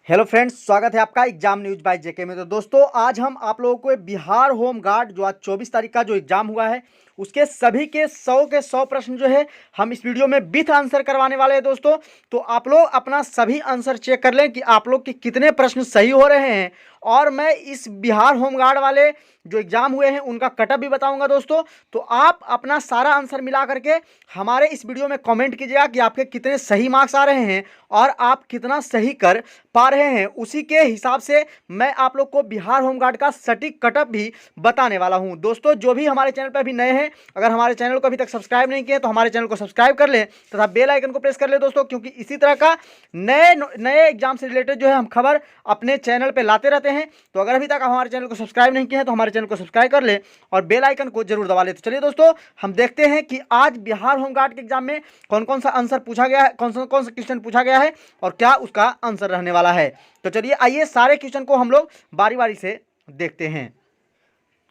Hello friends, स्वागत है आपका एग्जाम न्यूज बाय जेके में। तो दोस्तों, आज हम आप लोगों को बिहार होम गार्ड जो आज 24 तारीख का जो एग्जाम हुआ है उसके सभी के 100 प्रश्न जो है हम इस वीडियो में विथ आंसर करवाने वाले हैं दोस्तों। तो आप लोग अपना सभी आंसर चेक कर लें कि आप लोग के कितने प्रश्न सही हो रहे हैं। और मैं इस बिहार होम गार्ड वाले जो एग्जाम हुए हैं उनका कटअप भी बताऊंगा दोस्तों। तो आप अपना सारा आंसर मिला करके हमारे इस वीडियो में कमेंट कीजिएगा कि आपके कितने सही मार्क्स आ रहे हैं और आप कितना सही कर पा रहे हैं। उसी के हिसाब से मैं आप लोग को बिहार होम गार्ड का सटीक कटअप भी बताने वाला हूं दोस्तों। जो भी हमारे चैनल पर अभी नए हैं, अगर हमारे चैनल को अभी तक सब्सक्राइब नहीं किए तो हमारे चैनल को सब्सक्राइब कर लें तथा बेल आइकन को प्रेस कर लें दोस्तों, क्योंकि इसी तरह का नए नए एग्जाम से रिलेटेड जो है हम खबर अपने चैनल पे लाते रहते हैं। तो अगर अभी तक आप हमारे चैनल को सब्सक्राइब नहीं किए हैं तो हमारे चैनल को सब्सक्राइब कर लें और बेल आइकन को जरूर दबा लें। तो चलिए दोस्तों, हम देखते हैं कि आज बिहार होम गार्ड के एग्जाम में कौन कौन सा आंसर पूछा गया है, कौन सा क्वेश्चन पूछा गया है और क्या उसका आंसर रहने वाला है। तो चलिए आइए सारे क्वेश्चन को हम लोग बारी बारी से देखते हैं।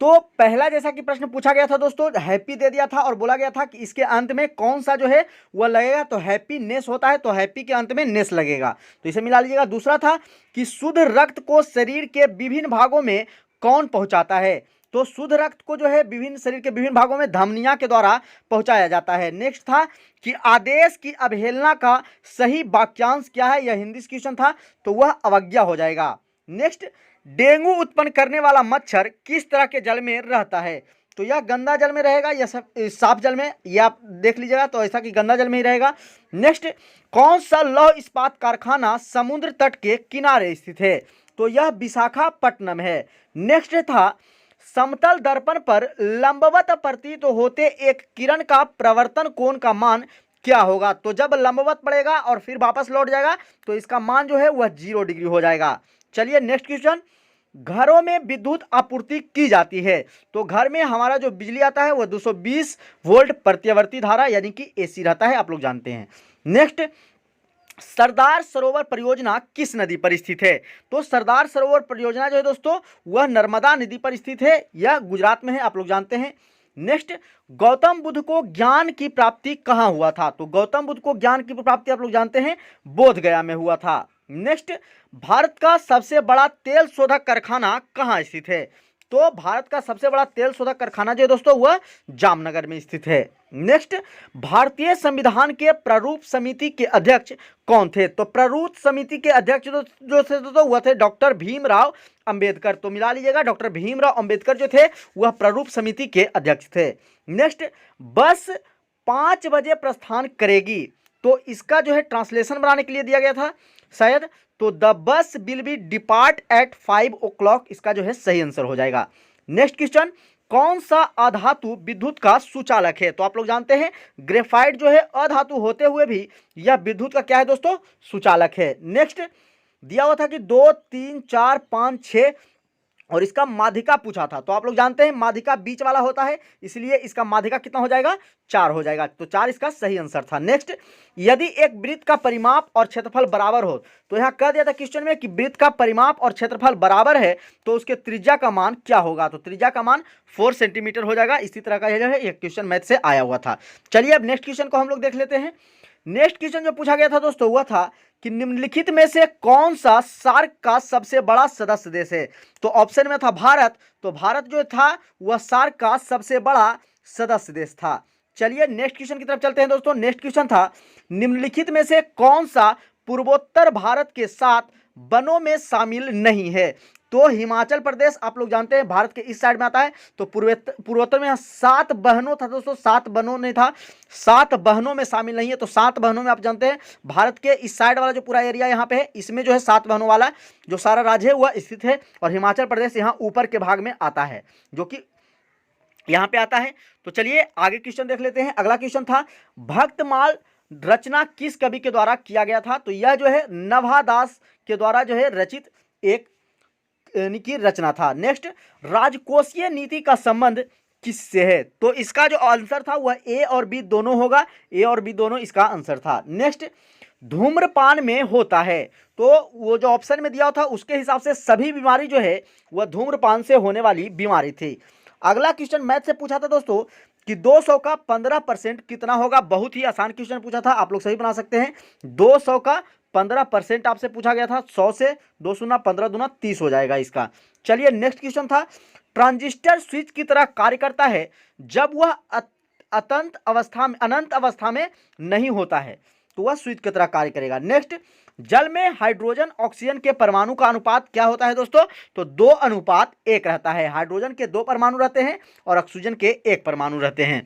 तो पहला जैसा कि प्रश्न पूछा गया था दोस्तों, हैप्पी दे दिया था और बोला गया था कि इसके अंत में कौन सा जो है वह लगेगा। तो हैप्पी नेस होता है तो हैप्पी के अंत में नेस लगेगा, तो इसे मिला लीजिएगा। दूसरा था कि शुद्ध रक्त को शरीर के विभिन्न भागों में कौन पहुंचाता है। तो शुद्ध रक्त को जो है शरीर के विभिन्न भागों में धमनियों के द्वारा पहुंचाया जाता है। नेक्स्ट था कि आदेश की अवहेलना का सही वाक्यांश क्या है। यह हिंदी क्वेश्चन था तो वह अवज्ञा हो जाएगा। नेक्स्ट, डेंगू उत्पन्न करने वाला मच्छर किस तरह के जल में रहता है। तो यह गंदा जल में रहेगा या साफ जल में, यह आप देख लीजिएगा। तो ऐसा कि गंदा जल में ही रहेगा। नेक्स्ट, कौन सा लौह इस्पात कारखाना समुद्र तट के किनारे स्थित है। तो यह विशाखापट्टनम है। नेक्स्ट था, समतल दर्पण पर लंबवत प्रतीत होते एक किरण का प्रवर्तन कोण का मान क्या होगा। तो जब लंबवत पड़ेगा और फिर वापस लौट जाएगा तो इसका मान जो है वह 0 डिग्री हो जाएगा। चलिए नेक्स्ट क्वेश्चन, घरों में विद्युत आपूर्ति की जाती है। तो घर में हमारा जो बिजली आता है वह 220 वोल्ट प्रत्यावर्ती धारा यानी कि एसी रहता है, आप लोग जानते हैं। नेक्स्ट, सरदार सरोवर परियोजना किस नदी पर स्थित है। तो सरदार सरोवर परियोजना जो है दोस्तों वह नर्मदा नदी पर स्थित है, यह गुजरात में है, आप लोग जानते हैं। नेक्स्ट, गौतम बुद्ध को ज्ञान की प्राप्ति कहाँ हुआ था। तो गौतम बुद्ध को ज्ञान की प्राप्ति आप लोग जानते हैं बोध गया में हुआ था। नेक्स्ट, भारत का सबसे बड़ा तेल शोधक कारखाना कहाँ स्थित है। तो भारत का सबसे बड़ा तेल शोधक कारखाना जो है दोस्तों वह जामनगर में स्थित है। नेक्स्ट, भारतीय संविधान के प्रारूप समिति के अध्यक्ष कौन थे। तो प्रारूप समिति के अध्यक्ष जो थे तो वह थे डॉक्टर भीमराव अंबेडकर। तो मिला लीजिएगा, डॉक्टर भीमराव अंबेडकर जो थे वह प्रारूप समिति के अध्यक्ष थे। नेक्स्ट, बस 5 बजे प्रस्थान करेगी। तो इसका जो है ट्रांसलेशन बनाने के लिए दिया गया था शायद। तो the bus will be depart eight 5 o'clock इसका जो है सही आंसर हो जाएगा। नेक्स्ट क्वेश्चन, कौन सा अधातु विद्युत का सुचालक है। तो आप लोग जानते हैं ग्रेफाइट जो है अधातु होते हुए भी यह विद्युत का क्या है दोस्तों, सुचालक है। नेक्स्ट, दिया हुआ था कि 2, 3, 4, 5, 6 और इसका माध्यिका पूछा था। तो आप लोग जानते हैं माध्यिका बीच वाला होता है, इसलिए इसका माध्यिका कितना हो जाएगा, 4 हो जाएगा। तो 4 इसका सही आंसर था। नेक्स्ट, यदि एक वृत्त का परिमाप और क्षेत्रफल बराबर हो। तो यहाँ कह दिया था क्वेश्चन में कि वृत्त का परिमाप और क्षेत्रफल बराबर है तो उसके त्रिज्या का मान क्या होगा। तो त्रिज्या का मान 4 सेंटीमीटर हो जाएगा। इसी तरह का जो है एक क्वेश्चन मैथ से आया हुआ था। चलिए अब नेक्स्ट क्वेश्चन को हम लोग देख लेते हैं। नेक्स्ट क्वेश्चन जो पूछा गया था दोस्तों वह था कि निम्नलिखित में से कौन सा सार्क का सबसे बड़ा सदस्य देश है। तो ऑप्शन में था भारत। तो भारत जो था वह सार्क का सबसे बड़ा सदस्य देश था। चलिए नेक्स्ट क्वेश्चन की तरफ चलते हैं दोस्तों। नेक्स्ट क्वेश्चन था, निम्नलिखित में से कौन सा पूर्वोत्तर भारत के 7 वनों में शामिल नहीं है। तो हिमाचल प्रदेश आप लोग जानते हैं भारत के इस साइड में आता है। तो पूर्वोत्तर में 7 बहनों था दोस्तों, 7 वनों नहीं था, 7 बहनों में शामिल नहीं है। तो 7 बहनों में आप जानते हैं भारत के इस साइड वाला जो पूरा एरिया यहाँ पे है इसमें जो है 7 बहनों वाला जो सारा राज्य है वह स्थित है। और हिमाचल प्रदेश यहाँ ऊपर के भाग में आता है जो कि यहाँ पे आता है। तो चलिए आगे क्वेश्चन देख लेते हैं। अगला क्वेश्चन था, भक्तमाल रचना किस कवि के द्वारा किया गया था। तो यह जो है नभादास के द्वारा जो है रचित एक की रचना था। नेक्स्ट, राजकोषीय नीति का संबंध किससे है। तो इसका जो आंसर था वह ए और बी दोनों होगा, ए और बी दोनों इसका आंसर था। नेक्स्ट, धूम्रपान में होता है। तो वो जो ऑप्शन में दिया था उसके हिसाब से सभी बीमारी जो है वह धूम्रपान से होने वाली बीमारी थी। अगला क्वेश्चन मैथ से पूछा था दोस्तों कि 200 का 15% कितना होगा। बहुत ही आसान क्वेश्चन पूछा था, आप लोग सही बना सकते हैं। 200 का 15% आपसे पूछा गया था। 100 से 2 शून्य 15 दूना 30 हो जाएगा इसका। चलिए नेक्स्ट क्वेश्चन था, ट्रांजिस्टर स्विच की तरह कार्य करता है जब वह अनंत अवस्था में नहीं होता है, तो वह स्विच की तरह कार्य करेगा। नेक्स्ट, जल में हाइड्रोजन ऑक्सीजन के परमाणु का अनुपात क्या होता है दोस्तों, तो 2:1 रहता है। हाइड्रोजन के 2 परमाणु रहते हैं और ऑक्सीजन के 1 परमाणु रहते हैं,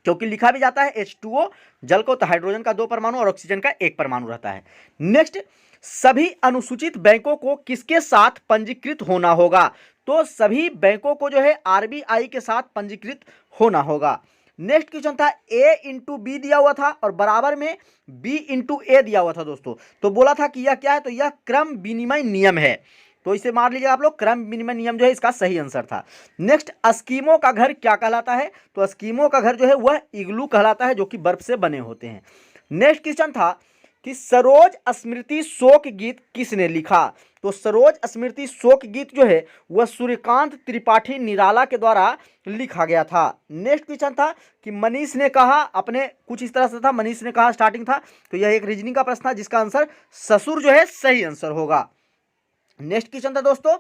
क्योंकि लिखा भी जाता है H2O जल को, तो हाइड्रोजन का 2 परमाणु और ऑक्सीजन का 1 परमाणु रहता है। नेक्स्ट, सभी अनुसूचित बैंकों को किसके साथ पंजीकृत होना होगा, तो सभी बैंकों को जो है RBI के साथ पंजीकृत होना होगा। नेक्स्ट क्वेश्चन था A/B दिया हुआ था और बराबर में B/A दिया हुआ था दोस्तों। तो बोला था कि यह क्या है, तो यह क्रम विनिमय नियम है, तो इसे मार लीजिएगा आप लोग। क्रम विनिमय नियम जो है इसका सही आंसर था। नेक्स्ट, एस्किमो का घर क्या कहलाता है, तो एस्किमो का घर जो है वह इग्लू कहलाता है, जो कि बर्फ से बने होते हैं। नेक्स्ट क्वेश्चन था कि सरोज स्मृति शोक गीत किसने लिखा, तो सरोज स्मृति शोक गीत जो है वह सूर्यकांत त्रिपाठी निराला के द्वारा लिखा गया था। नेक्स्ट क्वेश्चन था कि मनीष ने कहा, अपने कुछ इस तरह से था, मनीष ने कहा स्टार्टिंग था, तो यह एक रीजनिंग का प्रश्न था जिसका आंसर ससुर जो है सही आंसर होगा। नेक्स्ट क्वेश्चन था दोस्तों,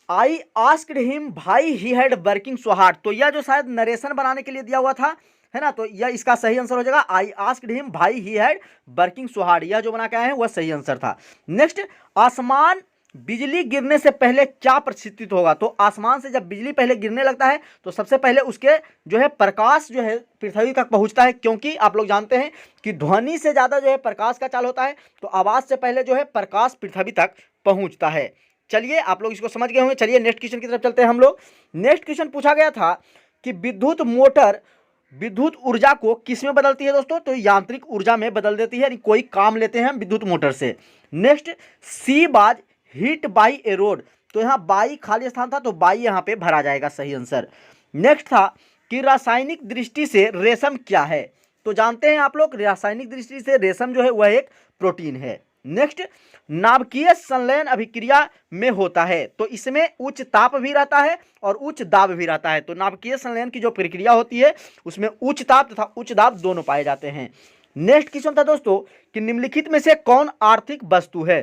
आई आस्क्ड हिम भाई he had working so hard, तो यह जो शायद नरेशन बनाने के लिए दिया हुआ था, है ना, तो यह इसका सही आंसर हो जाएगा। आई आस्क्ड हिम भाई he had working so hard, यह जो बना के आए हैं वह सही आंसर था। नेक्स्ट, आसमान बिजली गिरने से पहले क्या प्रक्षेपित होगा, तो आसमान से जब बिजली पहले गिरने लगता है तो सबसे पहले उसके जो है प्रकाश जो है पृथ्वी तक पहुंचता है, क्योंकि आप लोग जानते हैं कि ध्वनि से ज़्यादा जो है प्रकाश का चाल होता है, तो आवाज़ से पहले जो है प्रकाश पृथ्वी तक पहुंचता है। चलिए आप लोग इसको समझ गए होंगे। चलिए नेक्स्ट क्वेश्चन की तरफ चलते हैं हम लोग। नेक्स्ट क्वेश्चन पूछा गया था कि विद्युत मोटर विद्युत ऊर्जा को किस में बदलती है दोस्तों, तो यांत्रिक ऊर्जा में बदल देती है, यानी कोई काम लेते हैं हम विद्युत मोटर से। नेक्स्ट, सी बाज हिट बाई ए रोड, तो यहाँ बाई खाली स्थान था तो बाई यहाँ पे भरा जाएगा, सही आंसर। नेक्स्ट था कि रासायनिक दृष्टि से रेशम क्या है, तो जानते हैं आप लोग रासायनिक दृष्टि से रेशम जो है वह एक प्रोटीन है। नेक्स्ट, नाभिकीय संलयन अभिक्रिया में होता है, तो इसमें उच्च ताप भी रहता है और उच्च दाब भी रहता है, तो नाभिकीय संलयन की जो प्रक्रिया होती है उसमें उच्च ताप तथा उच्च दाब दोनों पाए जाते हैं। नेक्स्ट क्वेश्चन था दोस्तों कि निम्नलिखित में से कौन आर्थिक वस्तु है,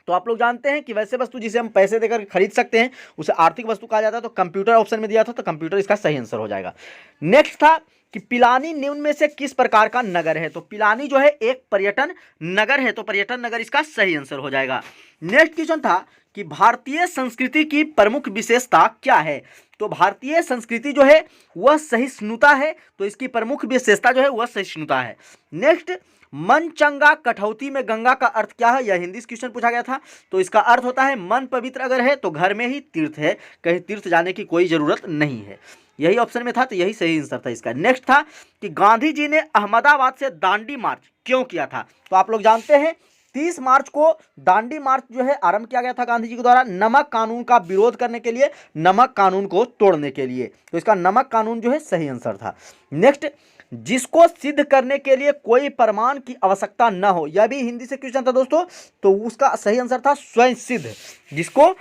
तो आप लोग जानते हैं कि वैसे वस्तु जिसे हम पैसे देकर खरीद सकते हैं उसे आर्थिक वस्तु कहा जाता है, तो कंप्यूटर ऑप्शन में दिया था, तो कंप्यूटर इसका सही आंसर हो जाएगा। नेक्स्ट था कि पिलानी निम्न में से किस प्रकार का नगर है, तो पिलानी जो है एक पर्यटन नगर है, तो पर्यटन नगर इसका सही आंसर हो जाएगा। नेक्स्ट क्वेश्चन था कि भारतीय संस्कृति की प्रमुख विशेषता क्या है, तो भारतीय संस्कृति जो है वह सहिष्णुता है, तो इसकी प्रमुख विशेषता जो है वह सहिष्णुता है। नेक्स्ट, मन चंगा कठौती में गंगा का अर्थ क्या है, यह हिंदी क्वेश्चन पूछा गया था, तो इसका अर्थ होता है मन पवित्र अगर है तो घर में ही तीर्थ है, कहीं तीर्थ जाने की कोई जरूरत नहीं है, यही ऑप्शन में था, तो यही सही आंसर था इसका। नेक्स्ट था कि गांधी जी ने अहमदाबाद से दांडी मार्च क्यों किया था, तो आप लोग जानते हैं 30 मार्च को दांडी मार्च जो है आरंभ किया गया था गांधी जी के द्वारा नमक कानून का विरोध करने के लिए, नमक कानून को तोड़ने के लिए, तो इसका नमक कानून जो है सही आंसर था। नेक्स्ट, जिसको सिद्ध करने के लिए कोई प्रमाण की आवश्यकता न हो, यह भी हिंदी से क्वेश्चन था दोस्तों, तो उसका सही आंसर था स्वयं सिद्ध, जिसको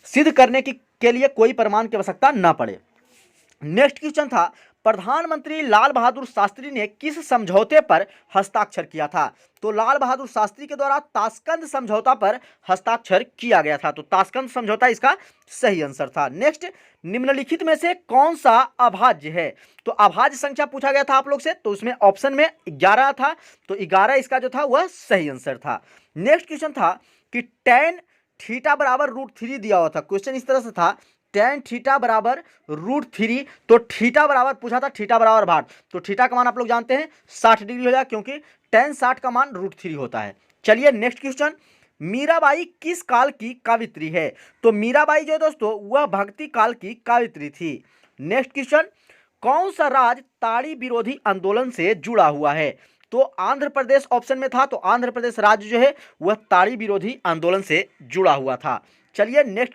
सिद्ध करने के लिए कोई प्रमाण की आवश्यकता न पड़े। नेक्स्ट क्वेश्चन था प्रधानमंत्री लाल बहादुर शास्त्री ने किस समझौते पर हस्ताक्षर किया था, तो लाल बहादुर शास्त्री के द्वारा ताशकंद समझौता पर हस्ताक्षर किया गया था, तो ताशकंद समझौता इसका सही आंसर था। नेक्स्ट, निम्नलिखित में से कौन सा अभाज्य है, तो अभाज्य संख्या पूछा गया था आप लोग से, तो उसमें ऑप्शन में 11 था, तो 11 इसका जो था वह सही आंसर था। नेक्स्ट क्वेश्चन था कि tan थीटा बराबर √3 दिया हुआ था, क्वेश्चन इस तरह से था tan थीटा बराबर √3, तो थीटा बराबर पूछा था थीटा बराबर भाट, तो थीटा का मान आप लोग जानते हैं 60 डिग्री हो जाएगा, क्योंकि tan 60 का मान √3 होता है। चलिए नेक्स्ट क्वेश्चन, मीराबाई किस काल की कावित्री है, तो मीराबाई जो है दोस्तों वह भक्ति काल की कावित्री थी। नेक्स्ट क्वेश्चन, कौन सा राज्य ताड़ी विरोधी आंदोलन से जुड़ा हुआ है, तो आंध्र प्रदेश ऑप्शन में था, तो आंध्र प्रदेश राज्य जो है वह ताड़ी विरोधी आंदोलन से जुड़ा हुआ था। चलिए नेक्स्ट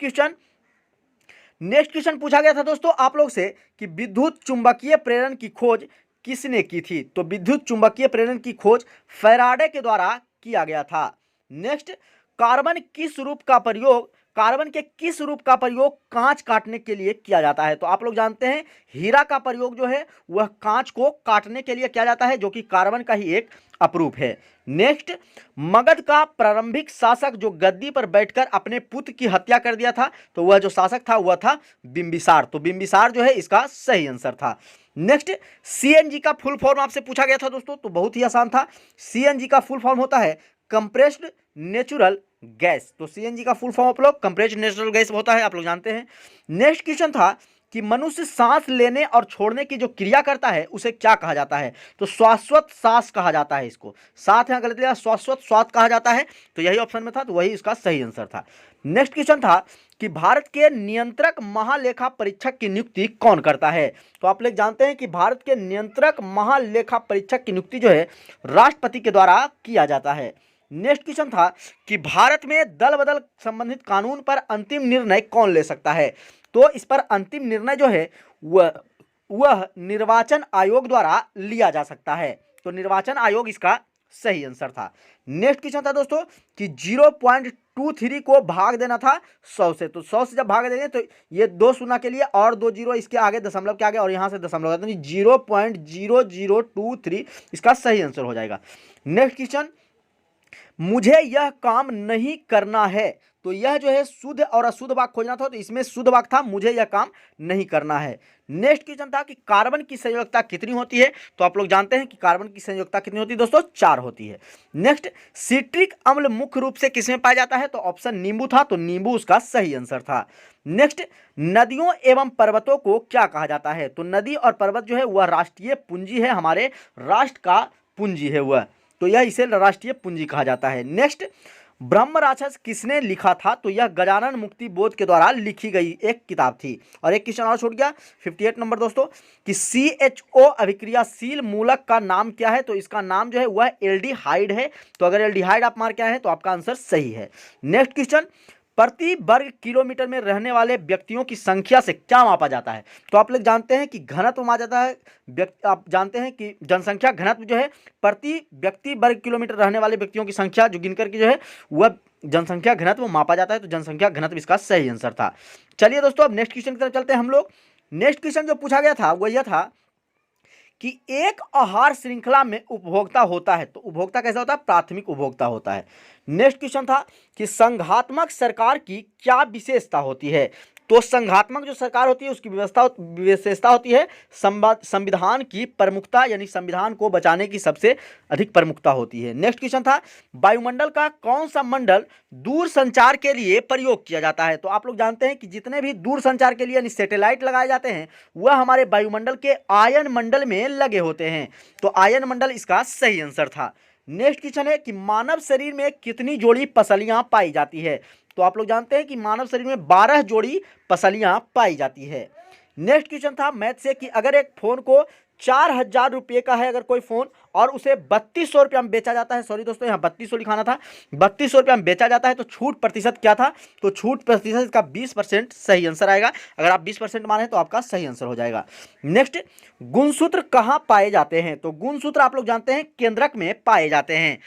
क्वेश्चन पूछा गया था दोस्तों आप लोग से कि विद्युत चुंबकीय प्रेरण की खोज किसने की थी, तो विद्युत चुंबकीय प्रेरण की खोज फैराडे के द्वारा किया गया था। नेक्स्ट, कार्बन किस रूप का प्रयोग कार्बन के किस रूप का प्रयोग कांच काटने के लिए किया जाता है? तो आप लोग जानते हैं हीरा का प्रयोग जो है वह कांच को काटने के लिए किया जाता है, जो कि कार्बन का ही एक अपरूप है। नेक्स्ट, मगध का प्रारंभिक शासक जो गद्दी पर बैठकर अपने पुत्र की हत्या कर दिया था, तो वह जो शासक था वह था बिंबिसार। तो बिंबिसार जो है इसका सही आंसर था। नेक्स्ट, सीएनजी का फुल फॉर्म आपसे पूछा गया था दोस्तों, तो बहुत ही आसान था। सीएनजी का फुल फॉर्म होता है कंप्रेस्ड नेचुरल गैस। तो सीएनजी का फुल फॉर्म आप लोग कंप्रेस्ड नेचुरल गैस होता है, आप लोग जानते हैं। नेक्स्ट क्वेश्चन था कि मनुष्य सांस लेने और छोड़ने की जो क्रिया करता है उसे क्या कहा जाता है? तो शाश्वत सांस कहा जाता है इसको। साथ यहाँ गलत लिया, शाश्वत श्वास कहा जाता है, तो यही ऑप्शन में था, तो वही इसका सही आंसर था। नेक्स्ट क्वेश्चन था कि भारत के नियंत्रक महालेखा परीक्षक की नियुक्ति कौन करता है? तो आप लोग जानते हैं कि भारत के नियंत्रक महालेखा परीक्षक की नियुक्ति जो है राष्ट्रपति के द्वारा किया जाता है। नेक्स्ट क्वेश्चन था कि भारत में दल बदल संबंधित कानून पर अंतिम निर्णय कौन ले सकता है? तो इस पर अंतिम निर्णय जो है वह निर्वाचन आयोग द्वारा लिया जा सकता है। तो निर्वाचन आयोग इसका सही आंसर था। नेक्स्ट क्वेश्चन था दोस्तों कि 0.23 को भाग देना था 100 से। तो 100 से जब भाग देंगे तो ये 2 शून्य के लिए और 2 जीरो इसके आगे दशमलव के आगे और यहाँ से दशमलव, तो 0.0023 इसका सही आंसर हो जाएगा। नेक्स्ट क्वेश्चन, मुझे यह काम नहीं करना है। तो यह जो है शुद्ध और अशुद्ध वाक्य खोजना था, तो इसमें शुद्ध वाक्य था मुझे यह काम नहीं करना है। नेक्स्ट क्वेश्चन था कि कार्बन की संयोजकता कितनी होती है? तो आप लोग जानते हैं कि कार्बन की संयोजकता कितनी होती है दोस्तों? 4 होती है। नेक्स्ट, सिट्रिक अम्ल मुख्य रूप से किसमें पाया जाता है? तो ऑप्शन नींबू था, तो नींबू उसका सही आंसर था। नेक्स्ट, नदियों एवं पर्वतों को क्या कहा जाता है? तो नदी और पर्वत जो है वह राष्ट्रीय पूंजी है, हमारे राष्ट्र का पूंजी है वह, तो यह इसे राष्ट्रीय पूंजी कहा जाता है। नेक्स्ट, ब्रह्म राक्षस किसने लिखा था? तो यह गजानन मुक्ति बोध के द्वारा लिखी गई एक किताब थी। और एक क्वेश्चन और छूट गया 58 नंबर दोस्तों कि CHO अभिक्रियाशील मूलक का नाम क्या है? तो इसका नाम जो है वह एल्डिहाइड है। तो अगर एल्डिहाइड आप मार के आए हैं तो आपका आंसर सही है। नेक्स्ट क्वेश्चन, प्रति वर्ग किलोमीटर में रहने वाले व्यक्तियों की संख्या से क्या मापा जाता है? तो आप लोग जानते हैं कि घनत्व मापा जाता है। आप जानते हैं कि जनसंख्या घनत्व जो है प्रति व्यक्ति वर्ग किलोमीटर रहने वाले व्यक्तियों की संख्या जो गिनकर के जो है वह जनसंख्या घनत्व मापा जाता है। तो जनसंख्या घनत्व इसका सही आंसर था। चलिए दोस्तों अब नेक्स्ट क्वेश्चन की तरफ चलते हैं हम लोग। नेक्स्ट क्वेश्चन जो पूछा गया था वह यह था कि एक आहार श्रृंखला में उपभोक्ता होता है, तो उपभोक्ता कैसा होता है? प्राथमिक उपभोक्ता होता है। नेक्स्ट क्वेश्चन था कि संघात्मक सरकार की क्या विशेषता होती है? तो संघात्मक जो सरकार होती है उसकी विशेषता होती है संविधान की प्रमुखता, यानी संविधान को बचाने की सबसे अधिक प्रमुखता होती है। नेक्स्ट क्वेश्चन था वायुमंडल का कौन सा मंडल दूर संचार के लिए प्रयोग किया जाता है? तो आप लोग जानते हैं कि जितने भी दूर संचार के लिए यानी सैटेलाइट लगाए जाते हैं वह हमारे वायुमंडल के आयन मंडल में लगे होते हैं। तो आयन मंडल इसका सही आंसर था। नेक्स्ट क्वेश्चन है कि मानव शरीर में कितनी जोड़ी पसलियां पाई जाती है? तो आप लोग जानते हैं कि मानव शरीर में 12 जोड़ी पसलियां पाई जाती है। नेक्स्ट क्वेश्चन था मैथ से कि अगर एक फोन को 4000 रुपये का है अगर कोई फोन और उसे 3200 रुपये में बेचा जाता है, सॉरी दोस्तों यहाँ 3200 लिखाना था, 3200 रुपये में बेचा जाता है, तो छूट प्रतिशत क्या था? तो छूट प्रतिशत इसका 20% सही आंसर आएगा। अगर आप 20% माने तो आपका सही आंसर हो जाएगा। नेक्स्ट, गुणसूत्र कहाँ पाए जाते हैं? तो गुणसूत्र आप लोग जानते हैं केंद्रक में पाए जाते हैं।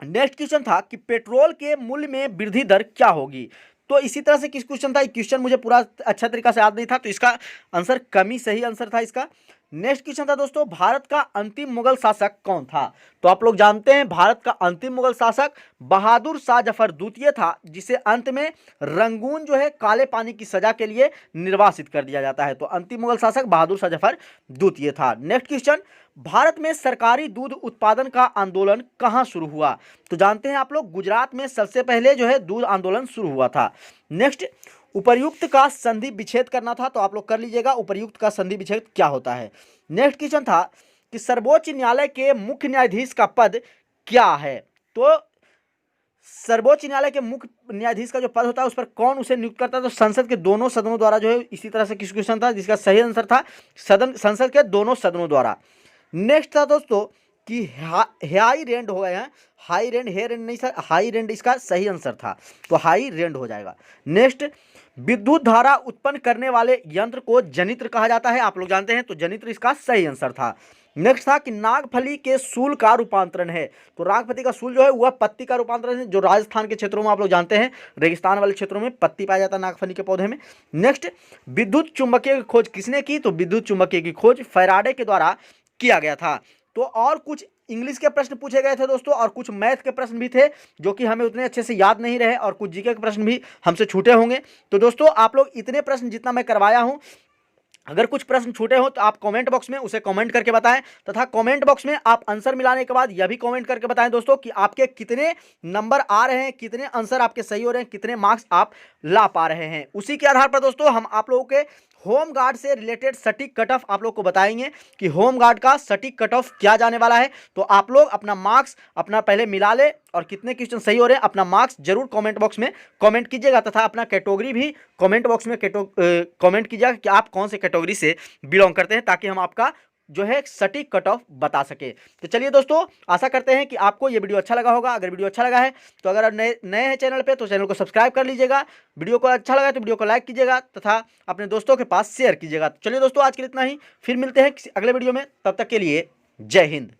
नेक्स्ट क्वेश्चन था कि पेट्रोल के मूल्य में वृद्धि दर क्या होगी? तो इसी तरह से किस क्वेश्चन था, क्वेश्चन मुझे पूरा अच्छा तरीका से याद नहीं था, तो इसका आंसर कमी सही आंसर था इसका। नेक्स्ट क्वेश्चन था दोस्तों भारत का अंतिम मुगल शासक कौन था? तो आप लोग जानते हैं भारत का अंतिम मुगल शासक बहादुर शाह जफर द्वितीय था, जिसे अंत में रंगून जो है काले पानी की सजा के लिए निर्वासित कर दिया जाता है। तो अंतिम मुगल शासक बहादुर शाह जफर द्वितीय था। नेक्स्ट क्वेश्चन, भारत में सरकारी दूध उत्पादन का आंदोलन कहां शुरू हुआ? तो जानते हैं आप लोग गुजरात में सबसे पहले जो है दूध आंदोलन शुरू हुआ था। नेक्स्ट, उपर्युक्त का संधि विच्छेद करना था, तो आप लोग कर लीजिएगा उपर्युक्त का संधि विच्छेद क्या होता है। नेक्स्ट क्वेश्चन था कि सर्वोच्च न्यायालय के मुख्य न्यायाधीश का पद क्या है? तो सर्वोच्च न्यायालय के मुख्य न्यायाधीश का जो पद होता है उस पर कौन उसे नियुक्त करता है? तो संसद के दोनों सदनों द्वारा जो है। इसी तरह से किस क्वेश्चन था जिसका सही आंसर था संसद के दोनों सदनों द्वारा। नेक्स्ट था दोस्तों कि हाई रेंड हो गए हैं, हाई रेंड हे रेंड नहीं सर, हाई रेंड इसका सही आंसर था, तो हाई रेंड हो जाएगा। नेक्स्ट, विद्युत धारा उत्पन्न करने वाले यंत्र को जनित्र कहा जाता है, आप लोग जानते हैं, तो जनित्र इसका सही आंसर था। नेक्स्ट था कि नागफली के सूल का रूपांतरण है। तो नागफली का सूल जो है वह पत्ती का रूपांतरण है, जो राजस्थान के क्षेत्रों में आप लोग जानते हैं, रेगिस्तान वाले क्षेत्रों में पत्ती पाया जाता है नागफली के पौधे में। नेक्स्ट, विद्युत चुंबकीय की खोज किसने की? तो विद्युत चुंबकीय की खोज फैराडे के द्वारा किया गया था। तो और कुछ इंग्लिश के प्रश्न पूछे गए थे दोस्तों, और कुछ मैथ के प्रश्न भी थे जो कि हमें उतने अच्छे से याद नहीं रहे, और कुछ जीके के प्रश्न भी हमसे छूटे होंगे। तो दोस्तों आप लोग इतने प्रश्न जितना मैं करवाया हूं, अगर कुछ प्रश्न छूटे हो तो आप कमेंट बॉक्स में उसे कमेंट करके बताएं, तथा कमेंट बॉक्स में आप आंसर मिलाने के बाद यह भी कमेंट करके बताएं दोस्तों कि आपके कितने नंबर आ रहे हैं, कितने आंसर आपके सही हो रहे हैं, कितने मार्क्स आप ला पा रहे हैं। उसी के आधार पर दोस्तों हम आप लोगों के होम गार्ड से रिलेटेड सटीक कट ऑफ आप लोग को बताएंगे कि होम गार्ड का सटीक कट ऑफ क्या जाने वाला है। तो आप लोग अपना मार्क्स अपना पहले मिला ले, और कितने क्वेश्चन सही हो रहे हैं अपना मार्क्स जरूर कमेंट बॉक्स में कमेंट कीजिएगा, तथा अपना कैटेगरी भी कमेंट बॉक्स में कमेंट कीजिएगा कि आप कौन से कैटेगरी से बिलोंग करते हैं, ताकि हम आपका जो है सटीक कट ऑफ बता सके। तो चलिए दोस्तों, आशा करते हैं कि आपको ये वीडियो अच्छा लगा होगा। अगर वीडियो अच्छा लगा है तो अगर आप नए हैं चैनल पे तो चैनल को सब्सक्राइब कर लीजिएगा। वीडियो को अच्छा लगा तो वीडियो को लाइक कीजिएगा, तथा अपने दोस्तों के पास शेयर कीजिएगा। चलिए दोस्तों, आज के लिए इतना ही, फिर मिलते हैं किसी अगले वीडियो में। तब तक के लिए जय हिंद।